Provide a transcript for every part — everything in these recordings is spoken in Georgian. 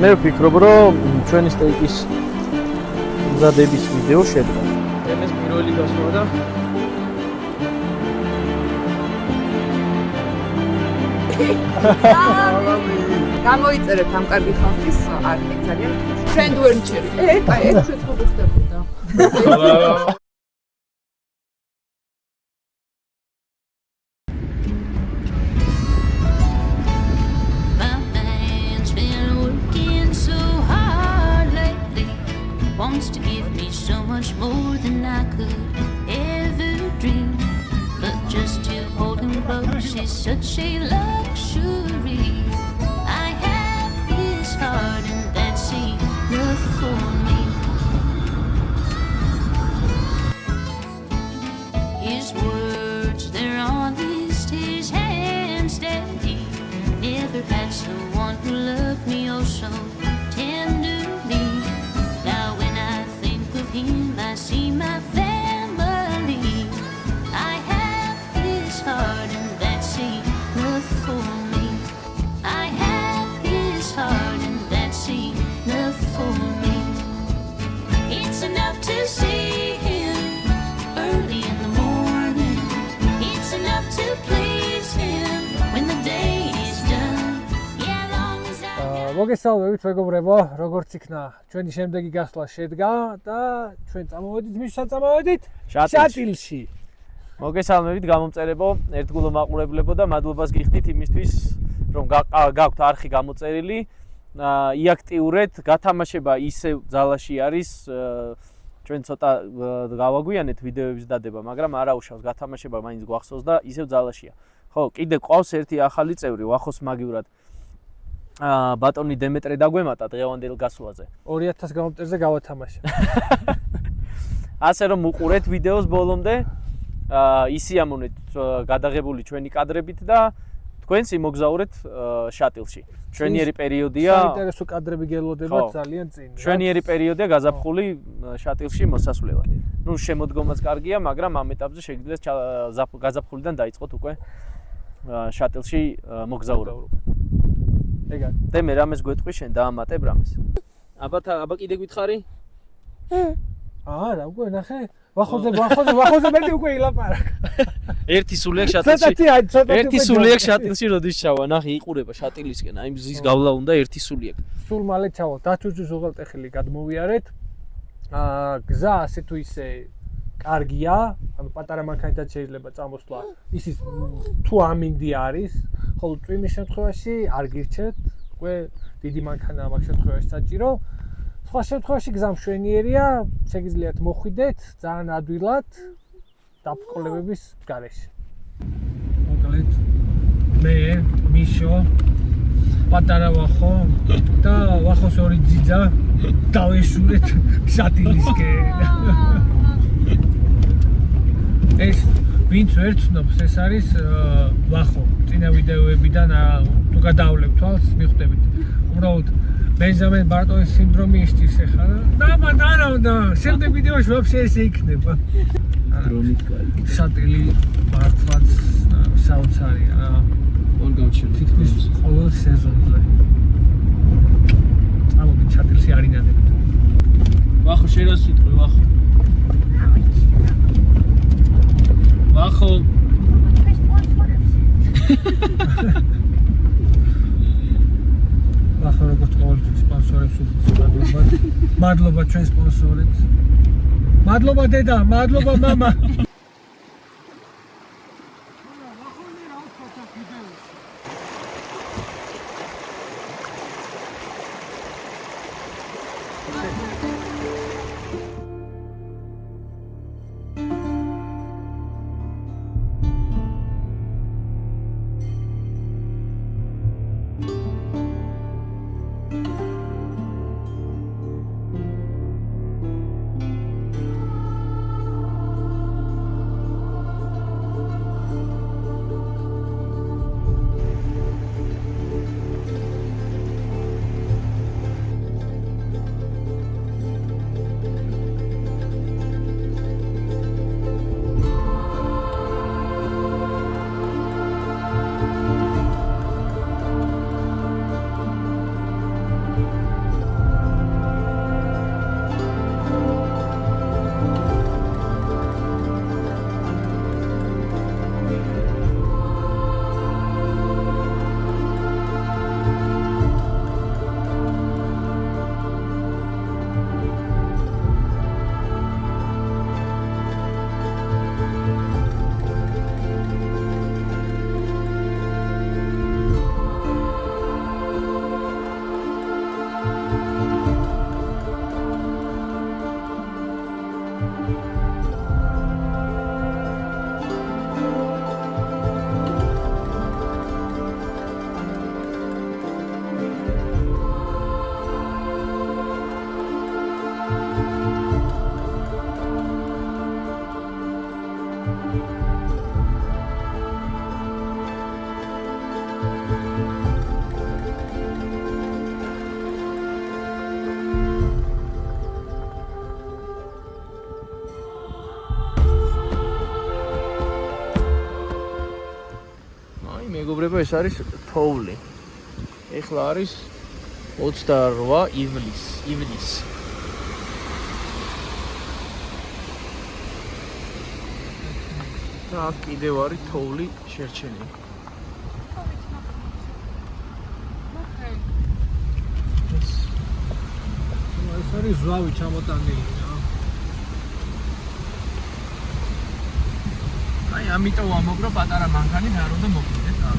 მე ვფიქრობ, რომ ჩვენი სტეიკის მზადების ვიდეო შედგა. ეს პირველი გასვლა და გამოიწერეთ ამ კარგი ხალხის არქი ძალიან ფრენდ ვერ მჭერი. აი ეს შეწყობა ხდებოდა. Wants to give me so much more than I could ever dream, but just to hold him close is such a luxury. I have his heart and that's enough for me. His words, they're honest, his hands steady. Never had someone who loved me oh so tenderly. I see my family. I have his heart and that's enough for me. I have his heart and that's enough for me. It's enough to see him early in the morning. It's enough to please him when the day is done. Yeah, long as I მოგესალმებით მეგობრებო, როგორც იქნა ჩვენი შემდეგი გასვლა შედგა და ჩვენ წამოვედით მის საწამოვედით შატილში. მოგესალმებით გამომწერებო, ერთგულო მაყურებლებო და მადლობას გიხდით იმისთვის, რომ გაქვთ არხი გამოწერილი. იაქტიურეთ, გათამაშება ისევ ძალაში არის. ჩვენ ცოტა გავაგვიანეთ ვიდეოების დადება, მაგრამ არა უშავს გათამაშება მაინც გვახსოვს და ისევ ძალაშია. ხო, კიდე ყავს ერთი ახალი წევრი, ვახოს მაგივრად. ბატონი დემეტრე დაგვემატა დღევანდელ გასვლაზე. 2000 გამომწერზე გავათამაშე. ასე რომ უყურეთ ვიდეოს ბოლომდე, ისიამოვნეთ გადაღებული ჩვენი კადრებით და თქვენც იმოგზაურეთ შატილში. ჩვენიერი პერიოდია. საინტერესო კადრები გელოდებათ ძალიან წინ. ჩვენიერი პერიოდია გაზაფხული შატილში მოსასვლელად. ნუ შემოდგომაც კარგია, მაგრამ ამ ეტაპზე შეგიძლიათ გაზაფხულიდან დაიწყოთ უკვე შატილში მოგზაურობა. ეგა. და მე რამეს გვეტყვი შენ დაამატებ რამეს. აბა კიდე გითხარი? რა უკვე ნახე? ვახოზე მეტი უკვე ილაპარაკა. ერთი სულიაკ შატილში. ერთი სულიაკ შატილში როდის ჩავა? ნახე, იყურება შატილისკენ. აი მზის გავლა უნდა ერთი სულიაკ. სულ მალე ჩავა. დათუჯის უღელტეხილი გადმოვიარეთ. გზა ასე თუ ისე კარგია, ანუ პატარა მანქანითაც შეიძლება წამოსვლა. ისიც თუ ამინდი არის, ხოლო წვიმის შემთხვევაში არ გირჩეთ, უკვე დიდი მანქანაა მაგ შემთხვევაში საჭირო. სხვა შემთხვევაში გზა მშვენიერია, შეგიძლიათ მოხვიდეთ ძალიან ადვილად დაბრკოლებების გარეშე. მოკლედ მე, მიშო, პატარა ვახო და ვახოს ორი ძიძა დავეშურეთ შატილისკენ. ეს ვინც ვერ ცნობს, ეს არის ვახო. წინა ვიდეოებიდან თუ გადავლებ თვალს, მიხვდებით. უბრალოდ ბენზამენ ბარტოის სინდრომი ისჭირს ახლა. და შემდეგ ვიდეოში ვაფშე ესე იქნება. დრონით კარგი. შატილი მართლაც საოცარია. ორ გავჩერდით თითქმის ყოველ სეზონზე. ამოდი შატილში არინანებით. ვახო შენ რა სიტყვი ვახო? ვახო ვახო როგორც ყოველთვის სპონსორებს უთმობს მადლობა ჩვენ სპონსორებს. მადლობა დედა, მადლობა მამა. ეს არის თოვლი. ეხლა არის 28 ივნისი. და კიდევ არის თოვლი შერჩენილი. ეს არის ზვავი ჩამოტანილი რა. აი ამიტომ ამოგრო პატარა მანქანი და არ უნდა მოკლდეს რა.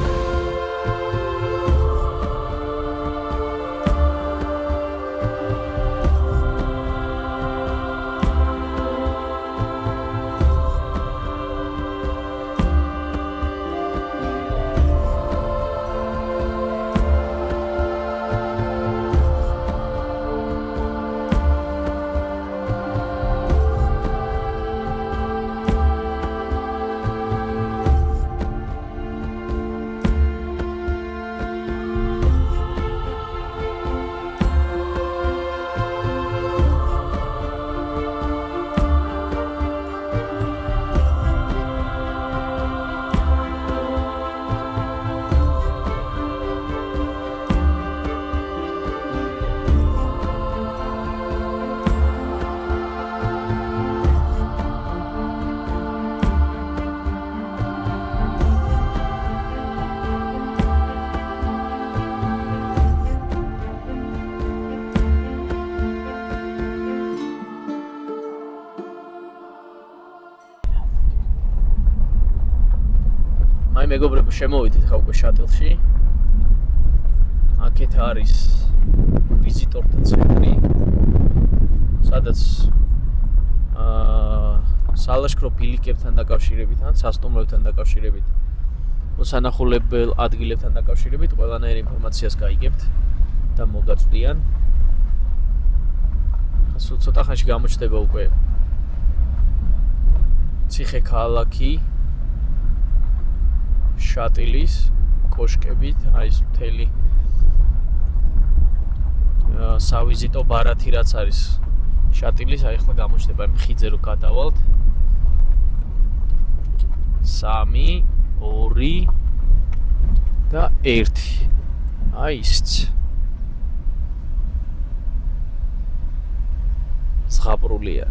აი მეგობრებო, შემოვიდეთ ხა უკვე შატელში. აქეთ არის ვიზიტორთა ცენტრი, სადაც სალაშქრო ბილიკებთან დაკავშირებით ან სასტუმროებთან დაკავშირებით, მოსანახულებელ ადგილებთან დაკავშირებით ყველანაირ ინფორმაციას გაიგებთ და მოგაწვდიან. ხა ცოტა ხანში გამოჩნდება უკვე ციხე ქალაქი შატილის კოშკებით, აი ეს მთელი სავიზიტო ბარათი რაც არის შატილის, აი ახლა გამოჩნდება ხიძე რო გადავალთ. 3, 2 და 1. აი ისიც. ზღაპრულია.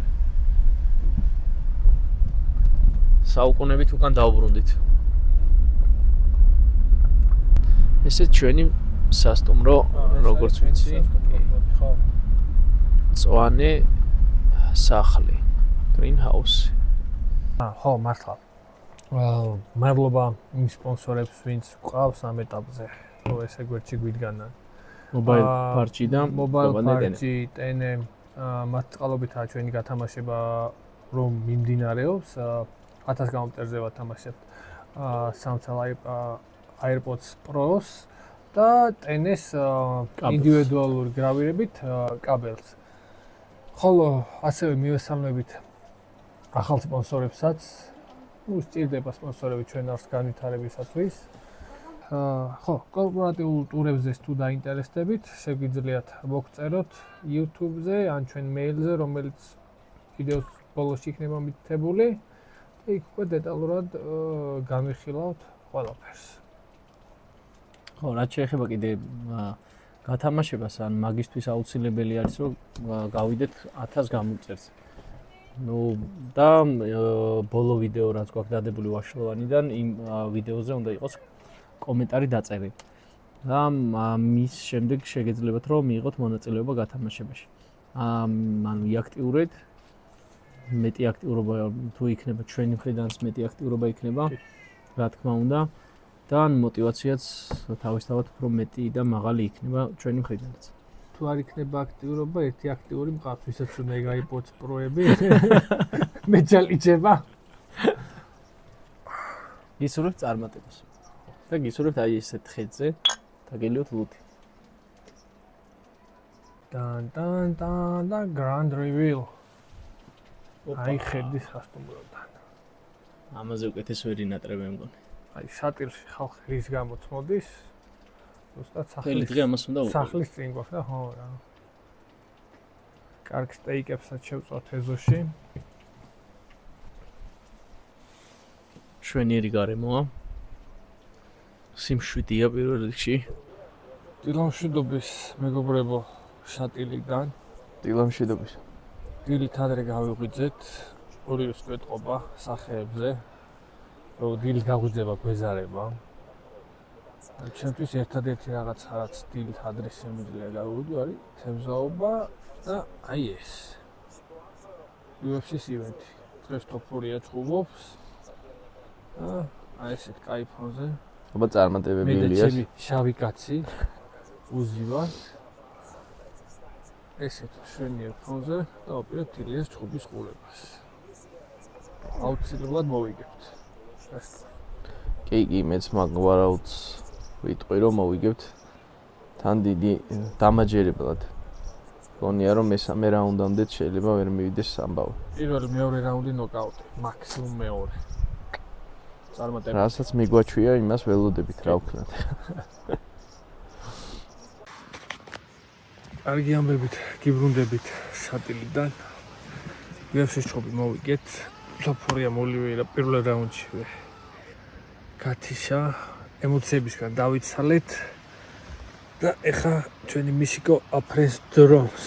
საუკუნეებით უკან დავბრუნდით. ესე ჩვენი სასტუმრო, როგორც ვიცი, ხო. წვანე სახლი, green house. ხო, მართლა. მადლობა იმ სპონსორებს, ვინც ყავს ამ ეტაპზე. ხო, ესე გვერდში გვიდგანან. Mobile Party და Mobile Party, ტენე, მათ წყალობითაა ჩვენი გათამაშება რომ მიმდინარეობს. 1000 გამომწერზე ვათამაშებთ Samsung AirPods Pro-ს და ტენეს ინდივიდუალური გრავირებით კაბელს. ხოლო ასევე მივესალმებით ახალ სპონსორებსაც. სჭირდება სპონსორები ჩვენ არს განვითარებისათვის. ხო, კორპორატიულ ტურებზე თუ დაინტერესდებით, შეგვიძლიათ მოგწეროთ YouTube-ზე ან ჩვენ მეილზე, რომელიც ვიდეოს ბოლოში იქნება მითითებული. იქ უკვე დეტალურად განვიხილავთ ყველაფერს. ხო, რაც შეეხება კიდე გათამაშებას, ან მაგისთვის აუცილებელი არის, რომ გავიდეთ 1000 გამომწერს. ნუ და ბოლო ვიდეო რაც გვაქვს დადებული ვაშლოვანიდან, იმ ვიდეოზე უნდა იყოს კომენტარი დაწერილი. და მის შემდეგ შეგეძლებათ რომ მიიღოთ მონაწილეობა გათამაშებაში. ანუ იაქტიურეთ მეტი აქტიურობა თუ იქნება ჩვენი მხრიდანაც მეტი აქტიურობა იქნება, რა თქმა უნდა, და мотиваციაც თავისთავად უფრო მეტი და მაღალი იქნება ჩვენი მხრიდანაც. თუ არ იქნება აქტიურობა, ერთი აქტიური მყავს, ვისაც უნდა AirPods Pro-ები. მე ძალიჭება. გისურვებთ წარმატებას. და გისურვებთ აი ესეთ ხეზე დაგელიოთ ლუთი. და Grand Reveal. აი ხედის სასტუმროდან. ამაზე უკეთეს ვერი ნატრები მგონი. აი შატილში ხალხი რის გამოც მოდის? ზუსტად ხელი დღე ამას უნდა უყუროთ. სახლის წინ გვაქვს და ხო რა. კარგ სტეიკებსაც შევწვათ ეზოში. შვენიერი გარემოა. სიმშვიდეა პირველ რიგში. დილამშვიდობის მეგობრებო შატილიდან. დილამშვიდობის. დილით ადრე გავიღვიძეთ ორივე სკვეთყობა სახეებზე. რომ დილით გაგვიძება გვეზარება. ჩემთვის ერთადერთი რაღაც რაც დილით ადრე შემიძლია გავიღვიძო არის თევზაობა და აი ეს. UFC-ს ივენთი. დღეს ტოპ-4-ია ჭუბობს. აი ესეთ კაი ფონზე. აბა წარმატებები ელიას. მე და შავი კაცი უზივარ. ესეთ შვენიერ ფონზე და ვაპირებთ ილიას ჭუბის ყურებას. აუცილებლად მოვიგებთ. კი, მეც მაგვარაუც ვიტყვი რომ მოვიგებთ. თან დიდი დამაჯერებლად. გონია რომ მესამე რაუნდამდე შეიძლება ვერ მივიდეს ამბავი. პირველი მეორე რაუნდი ნოკაუტი, მაქსიმუმ მეორე. წარმატებები. რასაც მიგვაჩვია, იმას ველოდებით, რა ვქნათ. კარგი ამბებით, გიბრუნდებით შატილიდან. UFC-ს ჭუბი მოვიგეთ. ტოპ-4-ია მოლივეირა პირველ რაუნდში. კათიშა ემოციებისგან დავიცალეთ. და ეხა ჩვენი მისიკო აფრენს დრონს.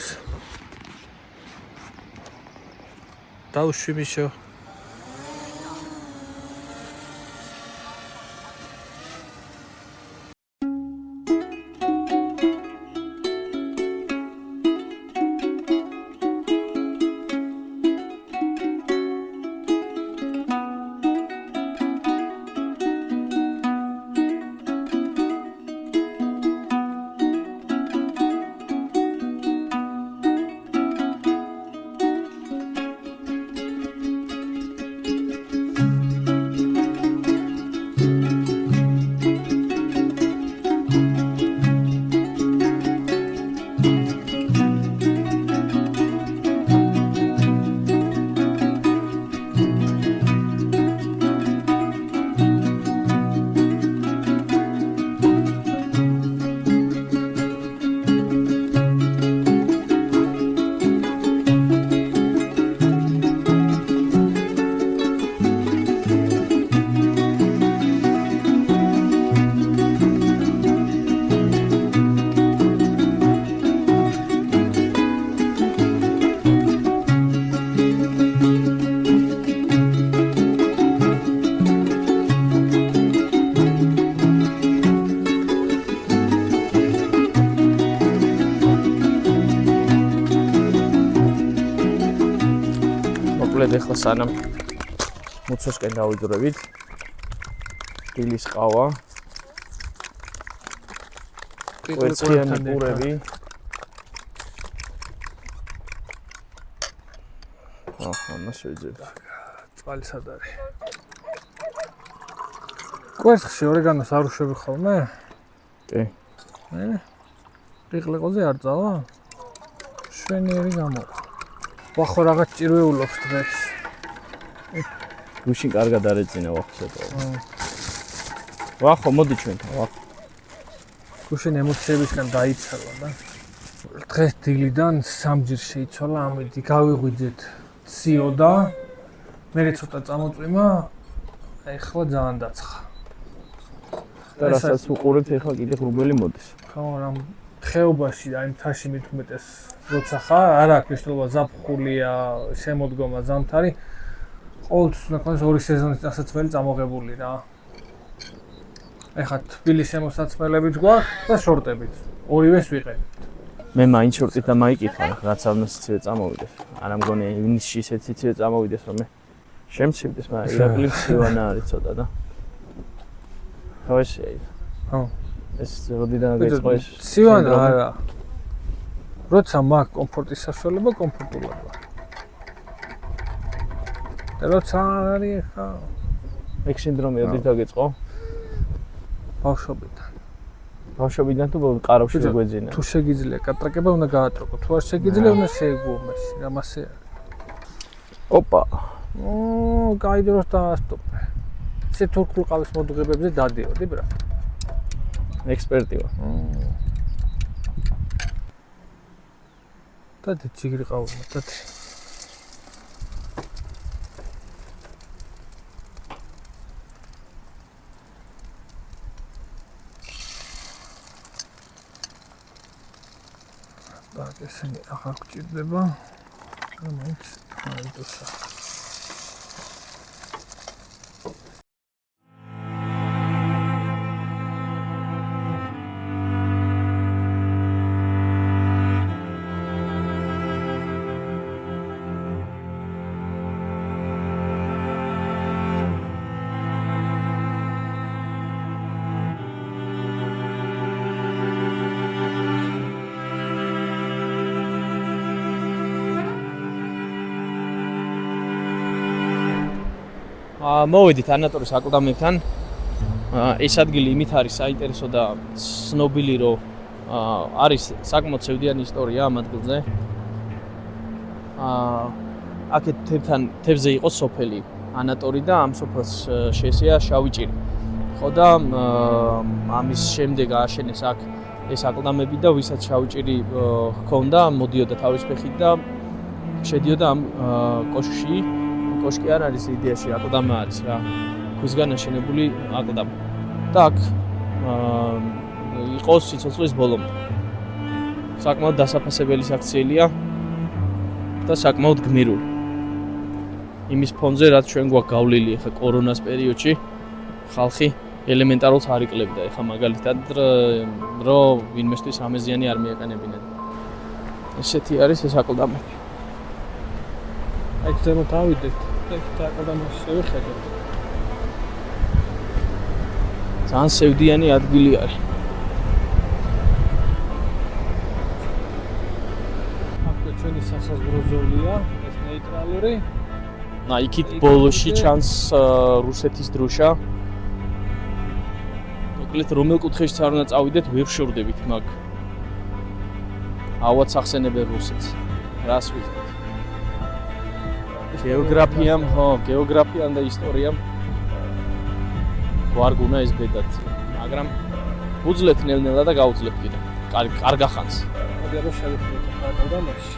დავუშვი მიშო. ეხლა სანამ მუცოსკენ დავიძრებით. დილის ყავა. კვერცხიანი პურები. აჰა, მას ვიძებ. წყალი სად არის? კვერცხში ორეგანოს არ უშვები ხოლმე? კი. ყიყლიყოზე არ წავა? შვენიერი გამოვა. ვახო რაღაც ჭირვეულობს დღეს. გუშინ კარგად არეწინა ვახშეტო. ვახო, მოდი ჩვენთან, ვახო. გუშინ ემოციებისგან დაიცალა და დღეს დილიდან სამჯერ შეიცვალა ამით გავიღვიძეთ ციო და მე ცოტა წამოწვიმა, ეხლა ძალიან დაცხა. და რასაც უყურებთ, ეხლა კიდე ღრუბელი მოდის. ხო, რამ ხეობაში და იმ თაში მით უმეტეს როცა ხარ, არ აქვს მნიშვნელობა ზაფხულია, შემოდგომა, ზამთარი. ყოველთვის უნდა ქონდეს ორი სეზონის დასაცმელი წამოღებული რა. ეხლა თბილი შემოსაცმელებიც გვაქვს და შორტებიც. ორივეს ვიყენებთ. მე მაინც შორტით და მაიკითხა, რაც ამას ცივე წამოვიდეს. არა მგონია ივნისში ისეთი ცივე წამოვიდეს, რომ მე შემცივდეს, მაგრამ ირაკლი ცივანა არის ცოტა და. ხო ესე. ხო. ეს როდიდან გაიწყო ეს? ცივანა არა. როცა მაქვს კომფორტის საშუალება, კომფორტულად ვარ. და როცა არის ხა ეგ სინდრომი როდის დაგიწყო? ბავშვობიდან. ბავშვობიდან თუ ყარავში შეგვეძინა? თუ შეგიძლია კატრაკება უნდა გაატროკო, თუ არ შეგიძლია უნდა შეეგუო მასში, რამასე არის. ოპა. კაი დროს დაასტოპე. ისე თურქულ ყავის მოდუღებებზე დადიოდი ბრა. ექსპერტი ვარ. და ციგრი ყავა, და Так, ესენი აღარ გჭირდება. და მაინც აიდოსა. მოვედით ანატორის აკლდამებთან. ეს ადგილი იმით არის საინტერესო და ცნობილი, რომ არის საკმაოდ სევდიანი ისტორია ამ ადგილზე. აქეთ თევზე იყო სოფელი ანატორი და ამ სოფელს შეესია შავიჭირი. ხო და ამის შემდეგ ააშენეს აქ ეს აკლდამები და ვისაც შავიჭირი ჰქონდა, მოდიოდა თავის ფეხით და შედიოდა ამ კოშკში. კოშკი არ არის იდეაში აკლდამა არის რა. ქვისგან აშენებული აკლდამა. და აქ იყო სიცოცხლის ბოლომდე. საკმაოდ დასაფასებელი საქციელია და საკმაოდ გმირული. იმის ფონზე რაც ჩვენ გვაქვს გავლილი ახლა კორონას პერიოდში ხალხი ელემენტარულს არ იკლებდა. ახლა მაგალითად რომ ვინმესთვის ამეზიანი არ მიეყენებინა. ესეთი არის ეს აკლდამები. აი ზემოთ ავიდეთ. ეს აკლდამას შევხედოთ. ძალიან სევდიანი ადგილი არის. აქ ჩვენი სასაზღვრო ზოლია, ეს ნეიტრალური. იქით ბოლოში ჩანს რუსეთის დროშა. მოკლედ რომელ კუთხეშიც არ უნდა წავიდეთ, ვერ შევდებით მაგ. ავად სახსენებელ რუსეთს. რას ვიზეთ? გეოგრაფიამ და ისტორიამ ვარ გუნა ეს ბედად, მაგრამ უძლეთ ნელ-ნელა და გაუძლებ კიდე. კარგა ხანს. მოდი აბა შევხედოთ აკლდამაში.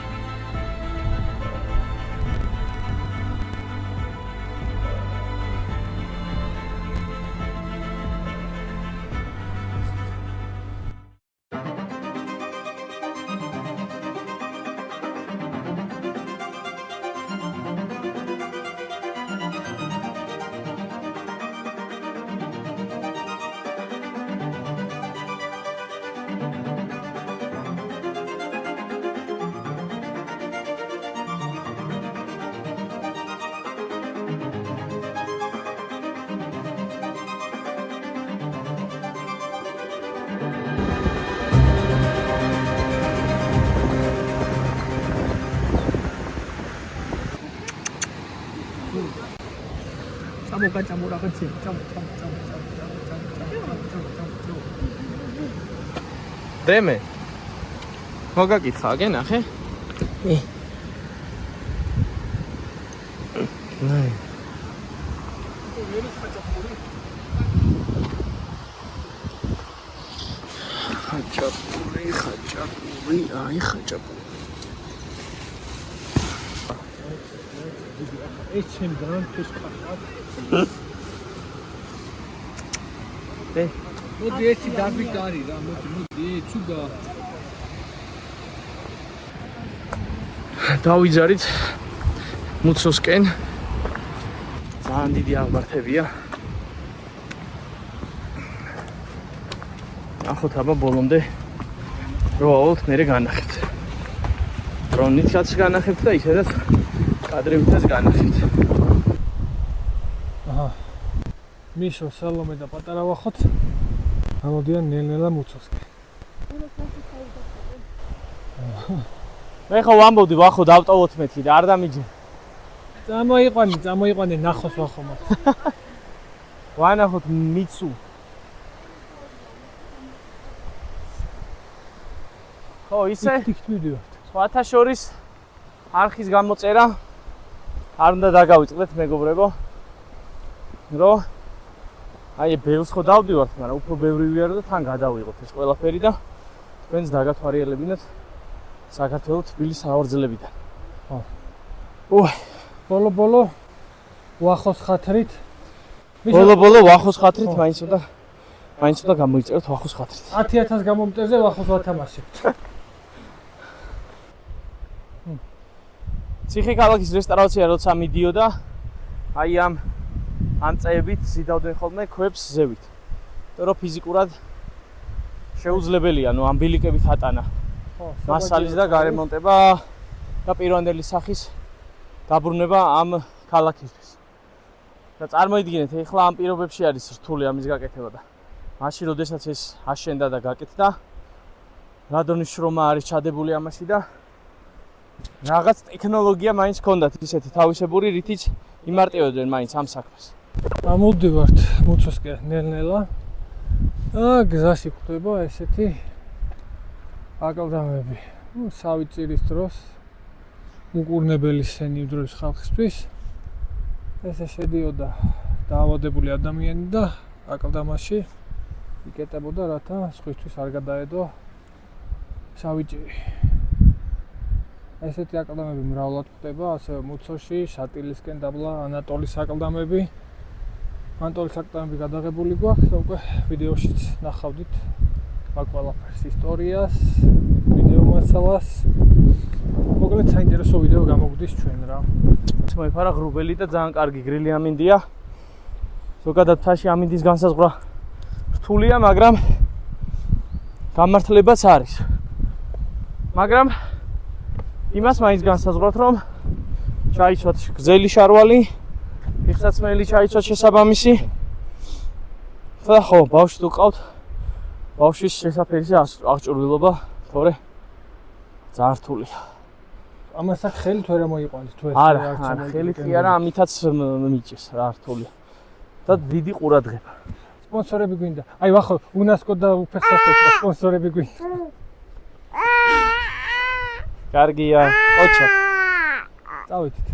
Чаму рагаци, чаму. დემე. მოგაკითხა, გენახე? ნაი. ხაჭაპური, აი ხაჭაპური. ეს ჩემ განთვის ხარ. მოდი ერთი დაგვიკარი რა, მოდი ცუდა. დავიძარით მუცოსკენ. ძალიან დიდი აღმართებია. ახოთ აბა ბოლომდე რო ავალთ მერე განახებთ. დრონითაც განახებთ და ისედაც კადრებითაც განახებთ. აჰა. მიშო, სალომე და პატარა ვახოთ. ამოდიან ნელ-ნელა მუცოსკენ. მე ხო ვამბობდი ვახო დავტოვოთ მეთი და არ დამიჯე. წამოიყვანე ნახოს ვახომოთ. ვანახოთ მიცუ. ხო ისე იქით მივდივართ. სხვათა შორის არხის გამოწერა არ უნდა დაგავიწყდეთ მეგობრებო. რომ აი ბევრს ხო დავდივართ, მაგრამ უფრო ბევრი ვიარო და თან გადავიღოთ ეს ყველაფერი და თქვენს დაგათვალიერებინოთ საქართველოს თბილის საავრძელებიდან. ხო. უაი, ბოლო ვახოს ხათრით. ბოლო ვახოს ხათრით მაინც უნდა გამოიწეროთ ვახოს ხათრით. 10000 გამომტერზე ვახოს ვათამაშებთ. ციხე-ქალაქის რესტავრაცია როცა მიდიოდა, აი ამ წეებით ზიდავდნენ ხოლმე ქვებს ზევით. იმიტომ რომ ფიზიკურად შეუძლებელია, ამ ბილიკებით ატანა მასალის და გარემონტება და პირვანდელი სახის დაბრუნება ამ ქალაქისთვის. და წარმოიდგინეთ, ეხლა ამ პირობებში არის რთული ამის გაკეთება და მაშინ როდესაც ეს აშენდა და გაკეთდა, რა დონის შრომა არის ჩადებული ამაში და რაღაც ტექნოლოგია მაინც ჰქონდათ ისეთი თავისებური, რითიც იმარტივებდნენ მაინც ამ საქმეს. ამოვდივართ მუცოსკენ ნელ-ნელა. გზაში გვხვდება ესეთი აკლდამები. სავიწირის დროს უკურნებელი სენი დროის ხალხისთვის. ესე შედიოდა დაავადებული ადამიანი და აკლდამაში იკეტებოდა, რათა სხვისთვის არ გადაედო სავიჭირი. ესეთი აკლდამები მრავლად გვხვდება, ასევე მუცოში, შატილისკენ დაბლა ანატოლის აკლდამები. ანატოლის აკლდამები გადაღებული გვაქვს და უკვე ვიდეოშიც ნახავდით მაგ ყველაფერს, ისტორიას, ვიდეო მასალას. მოკლედ საინტერესო ვიდეო გამოგვდის ჩვენ რა. მოიფარა ღრუბელი და ძალიან კარგი გრილი ამინდია. ზოგადად მთაში ამინდის განსაზღვრა რთულია, მაგრამ გამართლებაც არის. მაგრამ იმას მაინც განსაზღვროთ, რომ ჩაიცვათ გზელი შარვალი, ფიხსაცმელი ჩაიცვათ შესაბამისი. და ხო, ბავშვი თუ ყავთ, ბავშვის შესაფერისი აღჭურვილობა, თორე ძალიან რთულია. ამას აქ ხელით ვერ მოიყვანს თუ ეს არა, ხელით კი არა, ამითაც მიჭეს რა რთულია. და დიდი ყურადღება. სპონსორები გვინდა. აი ვახო, UNESCO და უფეხსაცმელი სპონსორები გვინდა. კარგია, ყოჩა. წავედით.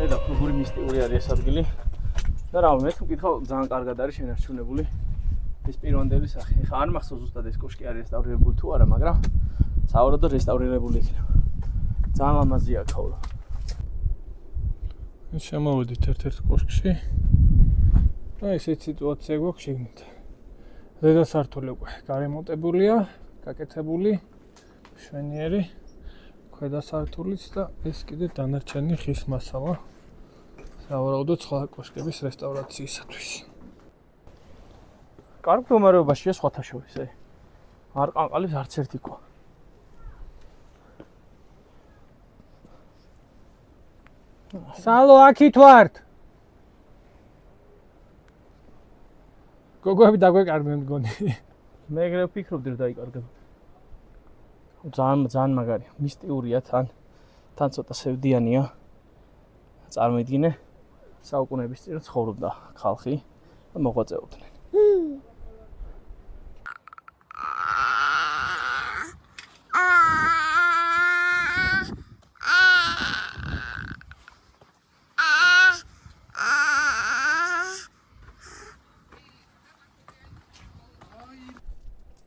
და როგორი მისტიკური არის ეს ადგილი. და რა მე თუ მკითხავ, ძალიან კარგად არის შენარჩუნებული ეს პირვანდელი სახე. ეხლა არ მახსოვს ზუსტად ეს კოშკი არის რესტავრირებული თუ არა, მაგრამ საავადმყოფო რესტავრირებული იქნება. ძალიან ლამაზია ქაულა. შემოვედით ერთ-ერთ კოშკში. და ესეთ სიტუაცია გვაქვს შეგნით. ზედა სართული უკვე გარემონტებულია, გაკეთებული, მშვენიერი. ქვედა სართულიც და ეს კიდე დანარჩენი ხის მასალა. სავარაუდოდ სხვა კოშკების რესტავრაციისათვის. კარგ მდგომარეობაშია სხვათა შორის, არ ყანყალებს არც ერთი ქვა. სალო აქით ვართ. გოგოები დაგვეკარგნენ მგონი. მე ეგრევე ვფიქრობდი რომ დაიკარგება. ძალიან მაგარია, მისტიურია თან ცოტა სევდიანია. წარმოიდგინე, საუკუნეების წინ ცხოვრობდა ხალხი და მოღვაწეობდნენ.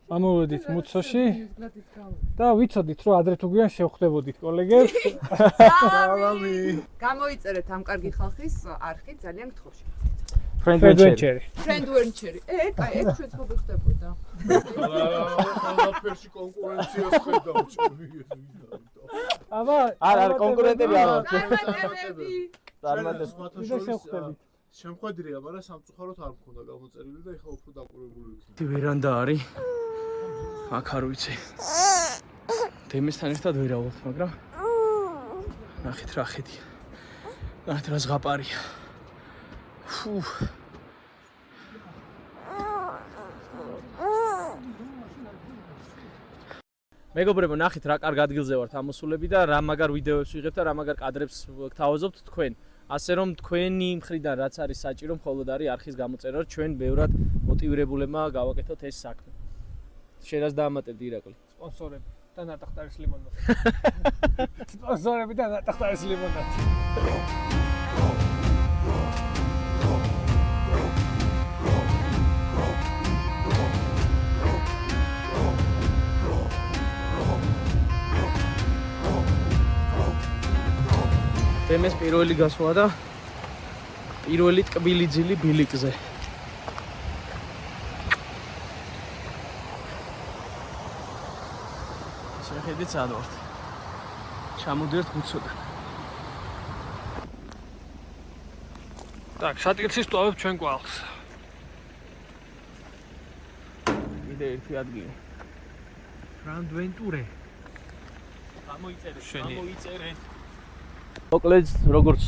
ამოვედით მუცოში და ვიცოდით რომ ადრე თუ გვიან შევხვდებოდით კოლეგებს. გამოიწერეთ ამ კარგი ხალხის არხი ძალიან გთხოვში. Friendventure. Friendventure. კაი, ეს შეცდომა ხდებოდა. ყველაფერში კონკურენციას ხედავ ჩემი. აბა, არ კონკურენტები არ ვართ. ისე შევხვდებით. შემხედრია, მაგრამ სამწუხაროდ არ მქონდა გამოწერილი და ეხლა უფრო დაყურებული ვიქნა. ვერანდა არის. აქ არ ვიცი. დემესთან ერთად ვერავთ, მაგრამ ნახეთ რა ხედია. ნახეთ რა ზღაპარია. ფუ. მეგობრებო, ნახეთ რა კარგ ადგილზე ვართ ამოსულები და რა მაგარ ვიდეოებს ვიღებთ და რა მაგარ კადრებს გთავაზობთ თქვენ. ასე რომ თქვენი მხრიდან რაც არის საჭირო, მხოლოდ არის არხის გამოწერა, რომ ჩვენ ბევრად მოტივირებულებმა გავაკეთოთ ეს საქმე. შენ რას დაამატებდი ირაკლი? სპონსორები და ნატახტარის ლიმონადი. სპონსორები და ნატახტარის ლიმონადი. დემეს პირველი გასვლა და პირველი ტკბილი ძილი ბილიკზე. შეხედეთ სად ვართ. ჩამოდიrt მუცოდან. Так, სატკიცის ტოვებ ჩვენ გვალს. კიდე ერთი ადგილი. Friendventure. გამოიწერეთ. მოკლედ, როგორც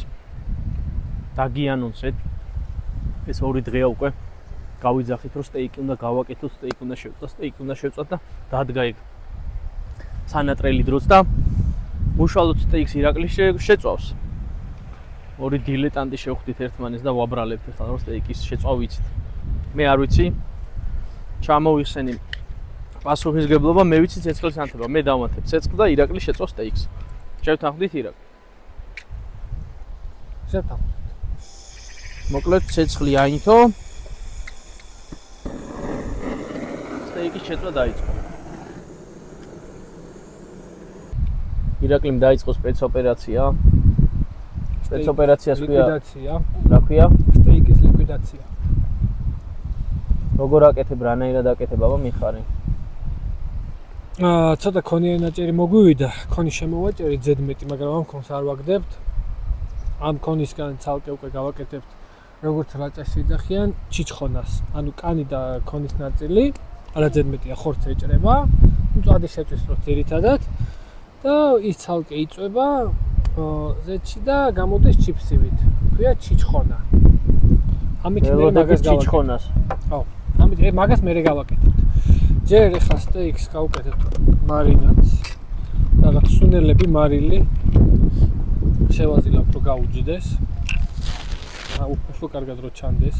დაგიანონსეთ, ეს ორი დღეა უკვე გავიძახით, რომ სტეიკი უნდა გავაკეთოთ, სტეიკი უნდა შევწვა, სტეიკი უნდა შევწვა და დადგა ეგ სანატრელი დროც და უშუალოდ სტეიქს ირაკლი შეწვავს. ორი დილეტანტი შევხვდით ერთმანეს და ვაბრალებთ ახლა რომ სტეიკის შეწვა ვიცით. მე არ ვიცი. ჩამოვიხსენი პასუხისგებლობა, მე ვიცი ცეცხლის ანთება. მე დავმატებ ცეცხლს და ირაკლი შეწვავს სტეიქს. შევთანხმდით ირაკლი. შევთანხმდით. მოკლედ ცეცხლი აინთო. სტეიკის შეწვა დაიწყო. ირაკლიმ დაიწყო სპეცოპერაცია. სპეცოპერაციას ქვია ლიკვიდაცია. რა ქვია? სტეიკის ლიკვიდაცია. როგორ აკეთებ, რანაირად აკეთებ, აბა მიხარი. ცოტა ქონიანაჭერი მოგვივიდა, ქონის შემოვაჭერი ზედმეტი, მაგრამ ამ ქონს არ ვაგდებთ. ამ ქონისგან ცალკე უკვე გავაკეთებთ როგორც რაჭაში იძახიან ჩიჩხონას. ანუ კანი და ქონის ნაწილი, არა ზედმეტია ხორცი ეჭრება, მწვადი შეწვის დროს ძირითადად და ის ცალკე იწვება ზეთში და გამოდის ჩიფსივით. ქვია ჩიჩხონა. ამით მე მაგას ჩიჩხონას. ხო, ამით მაგას მე გავაკეთებთ. ჯერ ახლა სტეიქს გავუკეთებთ მარინადს. რაღაც სუნელები, მარილი შევაზილავთ რომ გაუჯდეს. უფრო კარგად რომ ჩანდეს.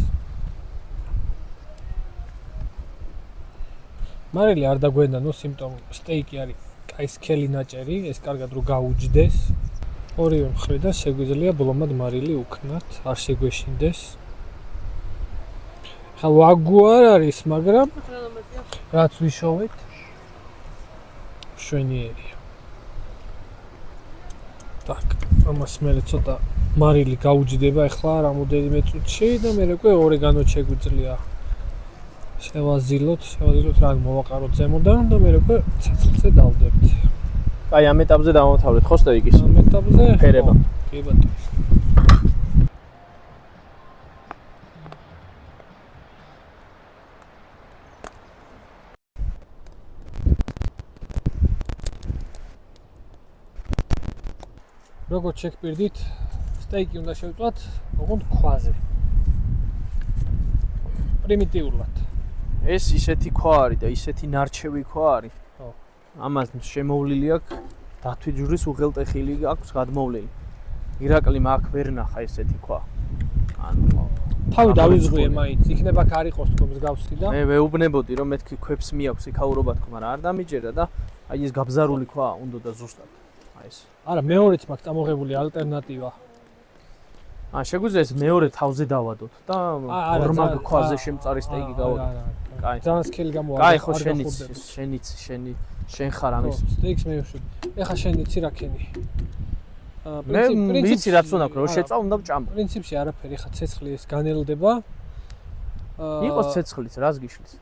მარილი არ დაგვენანოს, იმიტომ სტეიკი არის კაი სქელი ნაჭერი, ეს კარგად რომ გაუჯდეს. ორივე მხრიდან შეგვიძლია ბლომად მარილი უქნათ, არ შეგვეშინდეს. ხა ვაგუ არ არის, მაგრამ რაც ვიშოვეთ შვენიერია. так, ამას მე ცოტა მარილი გაუჯდება ახლა რამოდენიმე წუთში და მე უკვე ორეგანო შეგვიძლია შევაზილოთ რან მოვაყაროთ ზემოდან და მე უკვე ცეცხლზე დავდებთ. აი ამ ეტაპზე დავამთავრეთ ხო სტეიკის? ამ ეტაპზე ფერება. კი ბატონო. როგორც შეგპირდით, სტეიკი უნდა შევწვათ ოღონდ ქვაზე. პრიმიტიულად. ეს ისეთი ქვა არის და ისეთი ნარჩევი ქვა არის. ხო. ამას შემოვლილი აქვს დათვიჯვრის უღელტეხილი აქვს გადმოვლილი. ირაკლიმ აქ ვერ ნახა ესეთი ქვა. ანუ თავი დავიზღვიე მაინც, იქნება აქ არ იყოს თქო მსგავსი და მე ვეუბნებოდი რომ მეთქი ქვებს მიაქვს იქაურობა თქო, მაგრამ არ დამიჯერა და აი ეს გაბზარული ქვა უნდა და ზუსტად. აი ეს. არა, მეორეც მაქვს წამოღებული ალტერნატივა. შეგვიძლია ეს მეორე თავზე დავადოთ და ორმაგ ქვაზე შემწარი სტეიკი გავაკეთოთ. კაი. ძალიან სქელი გამოვა. კაი, ხო შენ ხარ ამის. სტეიქს მე ვშვი. ეხა შენ იცი რა ქენი. მე ვიცი რაც უნდა ვქრო, შეწავ უნდა ვჭამო. პრინციპში არაფერი, ეხა ცეცხლი ეს განელდება. იყოს ცეცხლიც, რას გიშლის?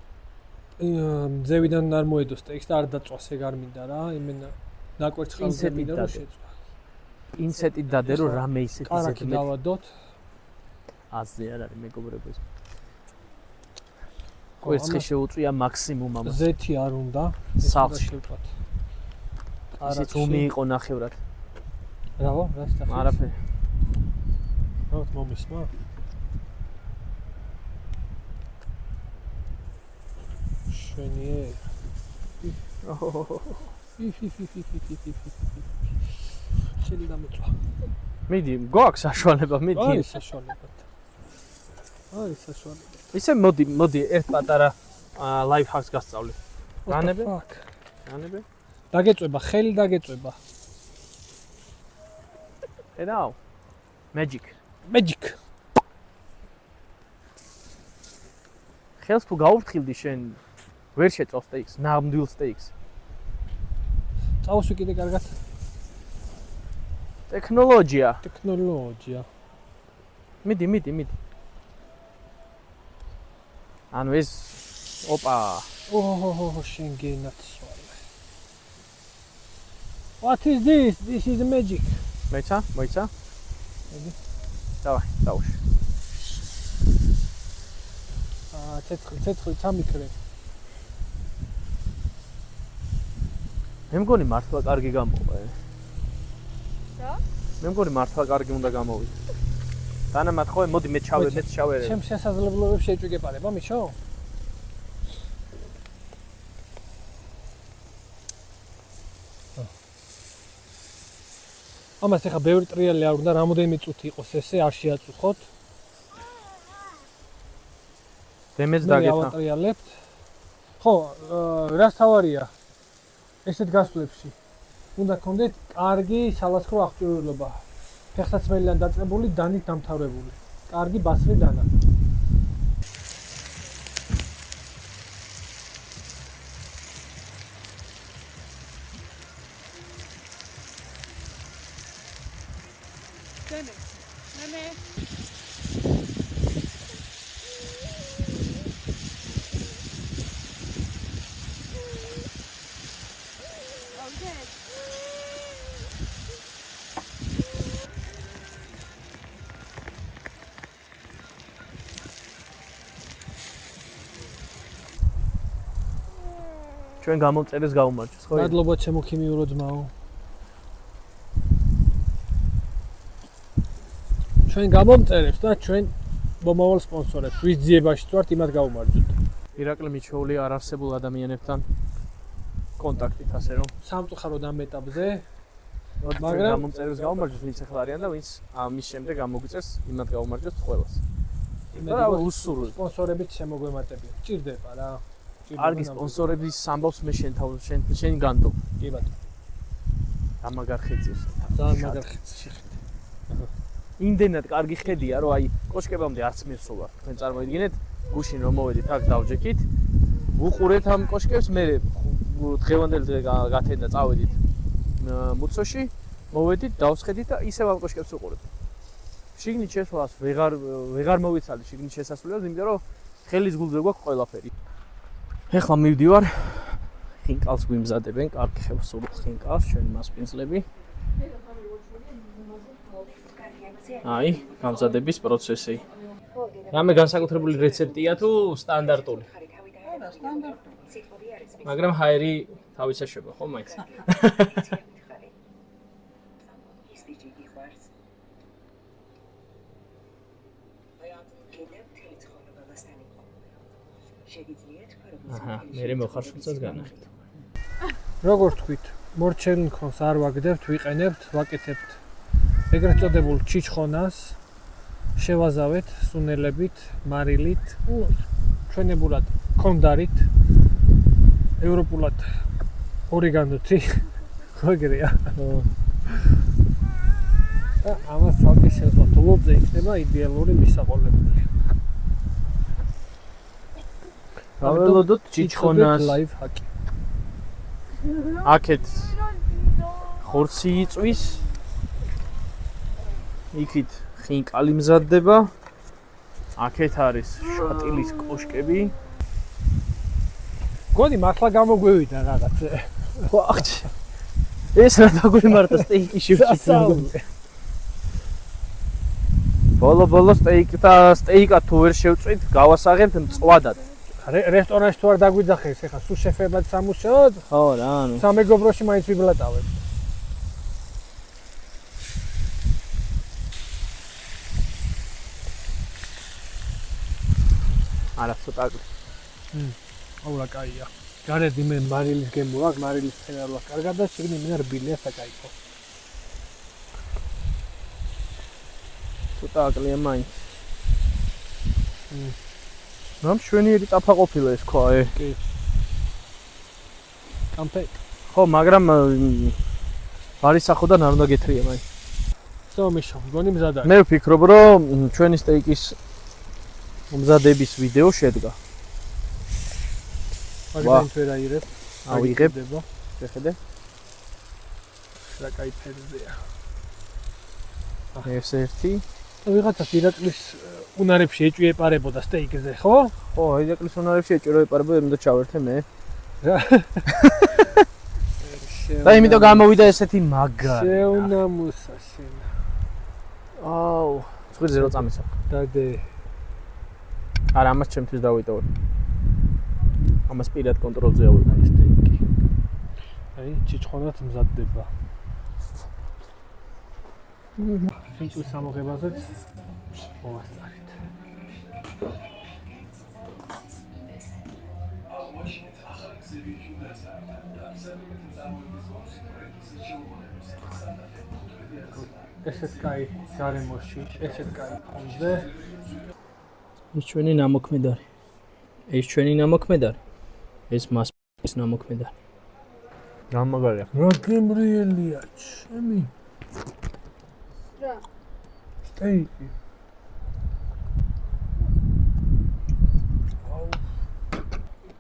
ძევიდან არ მოედო სტეიქს და არ დაწვას ეგ არ მინდა რა, იმენა ნაკვერცხალზე მინდა რომ შეწვა. ინცეტით დადე რომ რამე ისეთი კარაკი დავადოთ. აზზე არ არის მეგობრებო ეს. კვერცხი შეუწვია მაქსიმუმ ამას. ზეთი არ უნდა. სახლში შევწვათ. ისიც ომი იყო ნახევრად. რავო, რას თახი? არაფერი. რა მომისმა? შვენიე. შენი დამეწვა. მიდი, გვაქვს საშუალება, მიდი. არის საშუალება. არის საშუალება. ისე მოდი ერთ პატარა ლაიფ ჰაკს გასწავლი. განები? განები? დაგეწובה, ხელი დაგეწובה. ედაო. Magic. ხელს თუ გაუფრთხილდი შენ ვერ შეწავ სტეიქს, ნამდვილ სტეიქს. წავსვი კიდე კარგად. ტექნოლოგია. მიდი. ანუ ეს ოპა. შენ გენაცვალე. What is this? This is magic. მოიცა? მიდი. დავუშვი. ცეცხლი წამიქრე. მე მგონი მართლა კარგი გამოვა. რა? მე მგონი მართლა კარგი უნდა გამოვიდა. დანამატ ხო, მოდი მეც შავერე. ჩემ შესაძლებლობებს შეჭვიგებარება, მიშო? ამას ეხა ბევრი ტრიალი არ უნდა, რამოდენიმე წუთი იყოს ესე, არ შეაწუხოთ. დემეც დაგეთა. ავატრიალებთ. ხო, რას თავარია? ესეთ გასვლებში უნდა გქონდეთ კარგი სალაშქრო აღჭურვილობა. ფეხსაცმელიდან დაწყებული, დანით დამთავრებული. კარგი ბასრი დანა. ჩვენ გამომწერეს გაუმარჯოს, ხო? მადლობა ჩემო ქიმიურო ძმაო. ჩვენ გამომწერებს და ჩვენ მომავალ სპონსორებს, ვის ძიებაში ვართ, იმათ გაუმარჯოთ. ირაკლი მიჩეული არ არსებულ ადამიანებთან კონტაქტით ასე რომ სამწუხაროდ ამ ეტაპზე, მაგრამ გამომწერეს გაუმარჯოს ვინც ახლა არიან და ვინც ამის შემდეგ გამოგვიწეს იმათ გაუმარჯოს ყველას. და უსურვო სპონსორებით შემოგვემატებიან. ჭირდება რა. არგი სპონსორების სამბავს მე შენ განდო. კი ბატონო. ამაგარ ხეძებს. ძალიან მაგარ ხეძში. იმდენად კარგი ხედია რომ აი კოშკებამდე არც მისულა. თქვენ წარმოიდგინეთ, გუშინ რომ მოვედით აქ დავჯექით, ვუყურეთ ამ კოშკებს, მე დღევანდელი დღე გათენდა წავედით მუცოში, მოვედით, დავსხედით და ისევ ამ კოშკებს ვუყურეთ. შიგნით შესვლას ვეღარ მოვიცალე შიგნით შესასვლელად, იმიტომ რომ ხელის გულზე გვაქვს ყველაფერი. ეხლა მივდივარ ხინკალს გვიმზადებენ, კარგი ხევსურთ ხინკალს, ჩვენი მასპინძლები. აი, გამზადების პროცესი. რამე განსაკუთრებული რეცეპტია თუ სტანდარტული? სტანდარტული. მაგრამ ჰაერი თავის ეშვება, ხო მაინც? აჰა, მე მოხარშულსაც განახეთ. როგორ თქვით, მორჩენ მქონს არ ვაგდებთ, ვიყენებთ, ვაკეთებთ. ეგრეთ წოდებულ ჩიჩხონას შევაზავეთ სუნელებით, მარილით, ჩვენებურად კონდარით, ევროპულად ორეგანოთი. ხო ეგრეა. და ამას ცალკე შევწყვეტ ლობზე იქნება იდეალური მისაყოლებელი. გაველოდოთ ჭიჭხონას. ლაიფ ჰაკი. აქეთ ხორცი იწვის. იქით ხინკალი მზადდება. აქეთ არის შატილის კოშკები. გონი მართლა გამოგვევიდა რაღაც. ხო აღჭი. ეს რა დაგვიმართა სტეიკი შევჭით. ბოლო სტეიკა თუ ვერ შევწვით, გავასაღებთ მწვადად. რესტორანში თუ არ დაგვიძახეს, ეხლა სუ შეფებად სამუშაოდ, ხო რა, ანუ. სამეგობროში მაინც ვიბლატავებ. არა, ცოტა აკლ. აულა კაია. გარეთ მე მარილის გემო აქვს, მარილის ფენარლა კარგად და შიგნით მინდა რბილია საკაიფო. ცოტა აკლია მაინც. ნამ შვენიერი ტაფა ყოფილა ეს ქვა, კი. კამპე. ხო, მაგრამ არისახოდან არ უნდა გეთრია მაინც. სომიშო, გონი მზად არის. მე ვფიქრობ, რომ ჩვენი სტეიკის მომზადების ვიდეო შედგა. მაგდენ თუ რაირებ. ავიღებ. შეხედე. რა კაი ფერზეა. ეს ერთი. ვიღაცას ირაკლის უნარებში ეჭვიეპარებოდა სტეიკზე, ხო? ხო, ირაკლის უნარებში ეჭვირო ეპარებოდა, იმდა ჩავერთე მე. რა. და იმიტომ გამოვიდა ესეთი მაგარი. შეუნამუსა შენ. აუ, ცხვირზე რო წამისა. დადე. არა, ამას ჩემთვის დავიტოვე. ამას პირად კონტროლზე ავიღე სტეიკი. აი, ჭიჭხონაც მზადდება. ხინკლის ამოღებაზეც მოვასწარეთ. ესეთ კაი გარემოში, ესეთ კაი ფონზე. ეს ჩვენი ნამოქმედარი. ეს ჩვენი ნამოქმედარი. ეს მას ნამოქმედარი. გამაგარია. რა გემრიელია, ჩემი. რა? სტეიკი.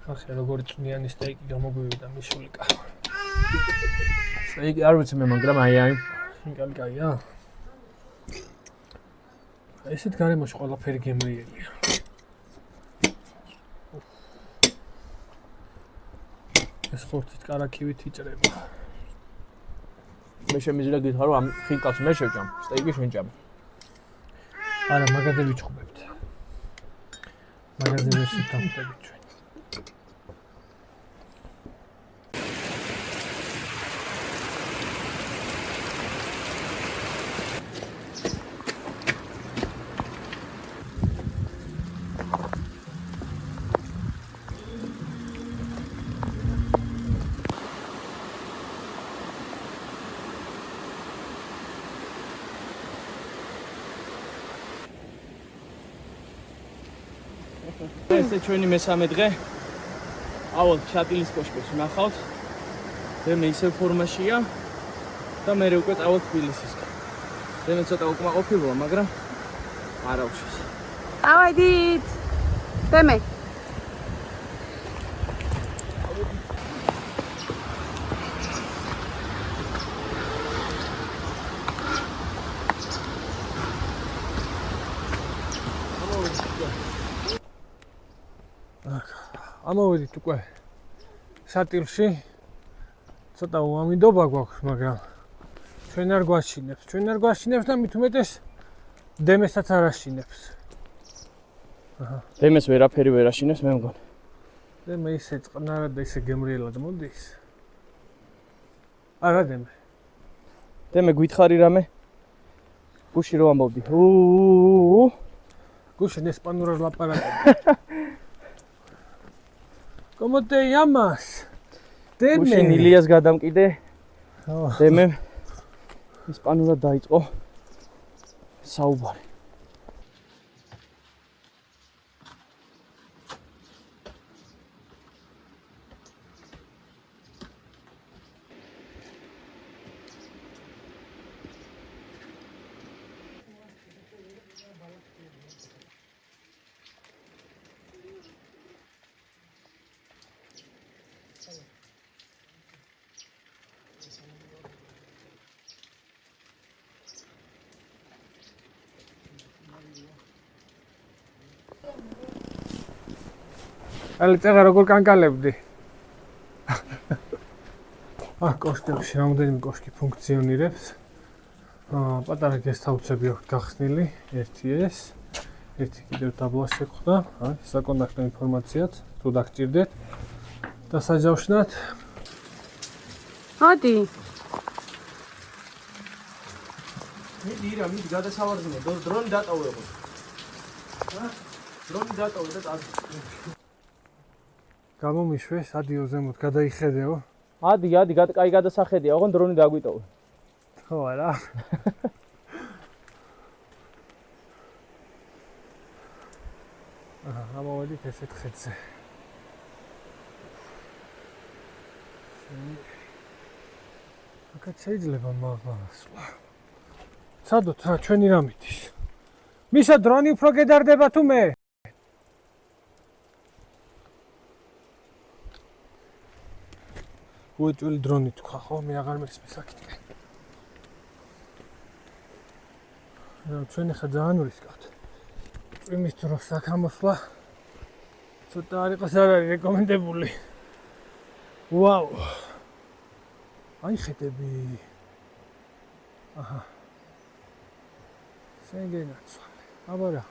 ახლა როგორი წვნიანი სტეიკი გამოგვივიდა მიშულიკა. სტეიკი არ ვიცი მე, მაგრამ აი. ხინკალი კაია. ესეთ გარემოში ყველაფერი გემრიელია. ეს ხორცით კარაქივით იჭრება. მე შემიძლია გითხრა, რომ ამ ხინკალს მე შევჭამ, სტეიკი შენ ჭამ. არა, მაგაზე ვიჩხუბებთ. მაგაზე ვერ შევთავაზებთ ჩვენ. ესე ჩვენი მესამე დღე. აუთ შატილის კოშკებს ვნახავთ. მე ისევ ფორმაშია და მე უკვე წავალ თბილისისკენ. მე ცოტა უკმაყოფილოა, მაგრამ არა უშავს. ავედით. დემე. ამოვედით უკვე შატილში. ცოტა უამინდობა გვაქვს, მაგრამ ჩვენ არ გვაშინებს და მით უმეტეს დემესაც არ აშინებს. დემეს ვერაფერი ვერ აშინებს მე მგონი. დემე ისე წყნარად და ისე გემრიელად მოდის. არა დემე. დემე გითხარი რამე? გუში რო ამბობდი. გუშინ ესპანურად ლაპარაკობ. ¿Cómo te llamas? Deme. გუშინ ილიას გადამკიდე. Oh. დემე ესპანურად დაიწყო საუბარი. ალი წეღა როგორ კანკალებდი? კოშკებში რამდენიმე კოშკი ფუნქციონირებს. პატარა გესტჰაუსები აქვს გახსნილი, ერთი ეს, ერთი კიდევ დაბლა შეხვდა, საკონტაქტო ინფორმაციაც თუ დაგჭირდეთ. დასაჯავშნად. მოდი. მიდი რა, მიდი გადასავარდნე, დრონი დატოვებო. დრონი დატოვე და წადი. გამომიშვე, სადიო ზემოთ გადაიხედეო. ადი, კაი გადასახედია, ოღონ დრონი დაგვიტოვე. ხო არა. ამოვედით ესეთ ხეთზე. აკაც შეიძლება მაღლა. სადოთ რა ჩვენი რამით ის. მიშა დრონი უფრო გედარდება თუ მე? უეჭველი დრონი თქვა, ხო, მე აღარ მესმის საკითხი. ჩვენ ხა ძალიან ვისკავთ. წვიმის დროს საქამოსვლა ცოტა არ იყოს არ არის რეკომენდებული. ვაუ. აი ხედები. აჰა. შეგენაცვალე. აბა რა.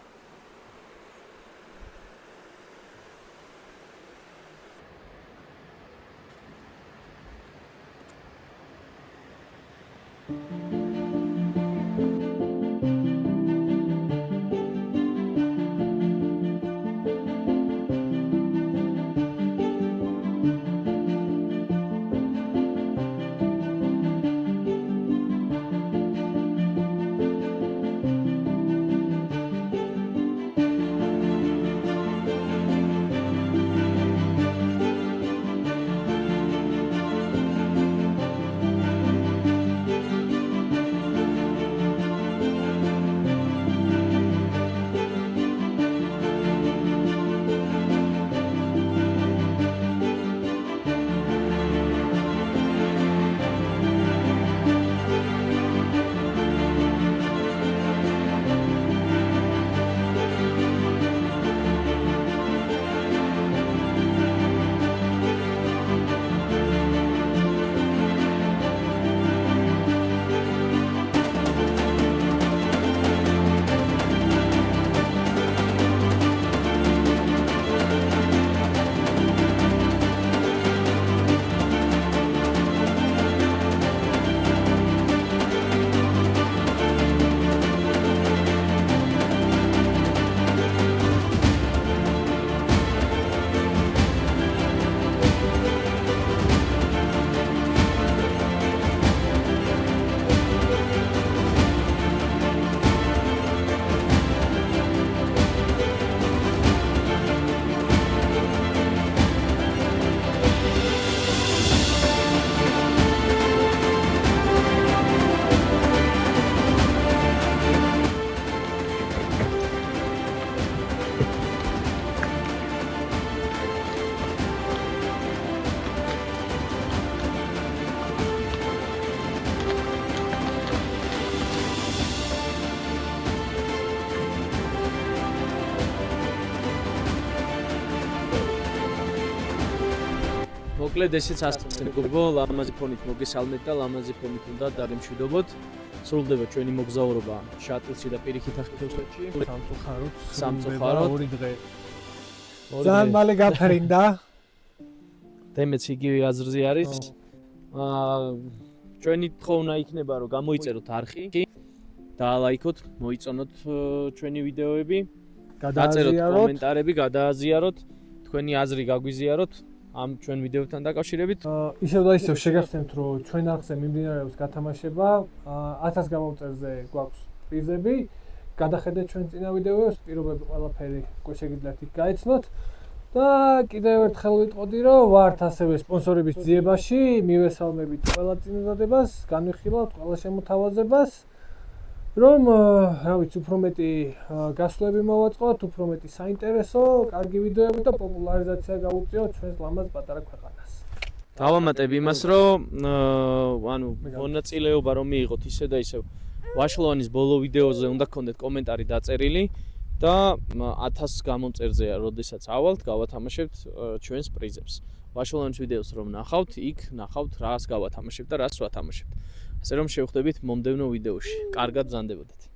მოკლედ ესეც ასე მეგობრებო, ლამაზი ფონით მოგესალმეთ და ლამაზი ფონით უნდა დამშვიდობოთ. სრულდება ჩვენი მოგზაურობა შატლში და პირიქით ახალციხეში. სამწუხაროდ 2 დღე. ძალიან მალე გაფრინდა. თემეც იგივე აზრზე არის. ჩვენი თხოვნა იქნება რომ გამოიწეროთ არხი, დაალაიქოთ, მოიწონოთ ჩვენი ვიდეოები, დაწეროთ კომენტარები, გადააზიაროთ, თქვენი აზრი გაგვიზიაროთ ამ ჩვენ ვიდეოებთან დაკავშირებით. ისევ და ისევ შეგახსენებთ რომ ჩვენ არხზე მიმდინარეობს გათამაშება, 1000 გამომწერზე გვაქვს პრიზები. გადახედეთ ჩვენ წინა ვიდეოებს, პირობები ყველაფერი უკვე შეგიძლიათ იქ გაეცნოთ. და კიდევ ერთხელ ვიტყოდი რომ ვართ ასევე სპონსორების ძიებაში, მივესალმებით ყველა წინადადებას, განვიხილავთ ყველა შემოთავაზებას. რომ რა ვიცი, უფრო მეტი გასვლები მოვაწყოთ, უფრო მეტი საინტერესო, კარგი ვიდეოები და პოპულარიზაცია გავუწიოთ ჩვენს ლამაზ პატარა ქვეყანას. დავამატებ იმას, რომ ანუ მონაწილეობა რომ მიიღოთ ისე და ისე ვაშლოვანის ბოლო ვიდეოზე უნდა გქონდეთ კომენტარი დაწერილი და 1000 გამომწერზე როდესაც ავალთ, გავათამაშებთ ჩვენს პრიზებს. ვაშულანის ვიდეოს რომ ნახავთ, იქ ნახავთ რას გავათამაშებთ და რას ვათამაშებთ. ასე რომ შევხვდებით მომდევნო ვიდეოში. კარგად ბრძანდებოდეთ.